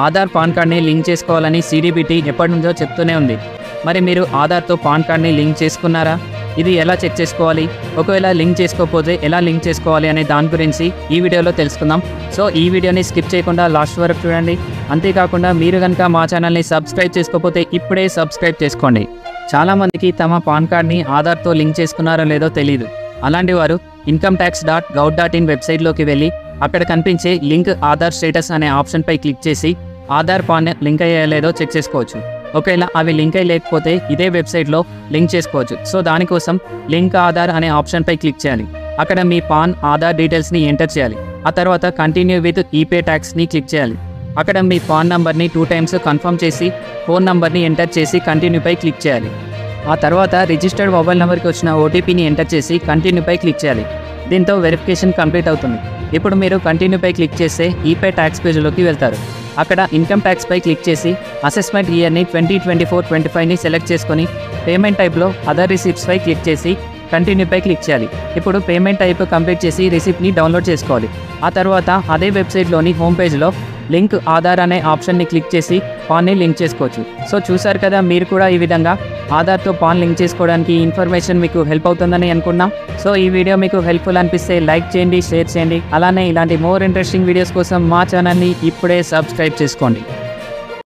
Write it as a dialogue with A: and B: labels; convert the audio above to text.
A: Aadhaar pan కార్డ్ని link చేసుకోవాలని సిడిబిటీ ఎప్పటి నుంచో చెప్తూనే ఉంది. మరి మీరు ఆధార్తో పాన్ కార్డ్ని లింక్ చేసుకున్నారా? ఇది ఎలా చెక్ చేసుకోవాలి, ఒకవేళ లింక్ చేసుకోకపోతే ఎలా లింక్ చేసుకోవాలి అనే దాని గురించి ఈ వీడియోలో తెలుసుకుందాం. సో ఈ వీడియోని స్కిప్ చేయకుండా లాస్ట్ వరకు చూడండి. అంతేకాకుండా మీరు కనుక మా ఛానల్ని సబ్స్క్రైబ్ చేసుకోకపోతే ఇప్పుడే సబ్స్క్రైబ్ చేసుకోండి. చాలామందికి తమ పాన్ కార్డ్ని ఆధార్తో లింక్ చేసుకున్నారో లేదో తెలియదు. అలాంటి వారు incometax.gov.in వెబ్సైట్లోకి వెళ్ళి అక్కడ కనిపించే లింక్ ఆధార్ స్టేటస్ అనే ఆప్షన్పై క్లిక్ చేసి ఆధార్ పాన్ లింక్ అయ్యేలేదో చెక్ చేసుకోవచ్చు. ఒకవేళ అవి లింక్ అయ్యి లేకపోతే ఇదే వెబ్సైట్లో లింక్ చేసుకోవచ్చు. సో దానికోసం లింక్ ఆధార్ అనే ఆప్షన్పై క్లిక్ చేయాలి. అక్కడ మీ పాన్ ఆధార్ డీటెయిల్స్ని ఎంటర్ చేయాలి. ఆ తర్వాత కంటిన్యూ విత్ ఈపే ట్యాక్స్ని క్లిక్ చేయాలి. అక్కడ మీ పాన్ నంబర్ని 2 టైమ్స్ కన్ఫర్మ్ చేసి ఫోన్ నంబర్ని ఎంటర్ చేసి కంటిన్యూపై క్లిక్ చేయాలి. ఆ తర్వాత రిజిస్టర్డ్ మొబైల్ నెంబర్కి వచ్చిన ఓటీపీని ఎంటర్ చేసి కంటిన్యూపై క్లిక్ చేయాలి. దీంతో వెరిఫికేషన్ కంప్లీట్ అవుతుంది. ఇప్పుడు మీరు కంటిన్యూపై క్లిక్ చేస్తే ఈపే ట్యాక్స్ పేజ్లోకి వెళ్తారు. అక్కడ ఇన్కమ్ ట్యాక్స్పై క్లిక్ చేసి అసెస్మెంట్ ఇయర్ని 2024-25ని సెలెక్ట్ చేసుకొని పేమెంట్ టైప్లో అదర్ రిసిప్ట్స్పై క్లిక్ చేసి కంటిన్యూపై క్లిక్ చేయాలి. ఇప్పుడు పేమెంట్ టైప్ కంప్లీట్ చేసి రిసిప్ట్ని డౌన్లోడ్ చేసుకోవాలి. ఆ తర్వాత అదే వెబ్సైట్లోని హోమ్ పేజ్లో లింక్ ఆధార్ అనే ఆప్షన్ని క్లిక్ చేసి పాన్ని లింక్ చేసుకోవచ్చు. సో చూసారు కదా, మీరు కూడా ఈ విధంగా ఆధార్తో పాన్ లింక్ చేసుకోవడానికి ఈ ఇన్ఫర్మేషన్ మీకు హెల్ప్ అవుతుందని అనుకున్నాం. సో ఈ వీడియో మీకు హెల్ప్ఫుల్ అనిపిస్తే లైక్ చేయండి, షేర్ చేయండి. అలానే ఇలాంటి మోర్ ఇంట్రెస్టింగ్ వీడియోస్ కోసం మా ఛానల్ని ఇప్పుడే సబ్స్క్రైబ్ చేసుకోండి.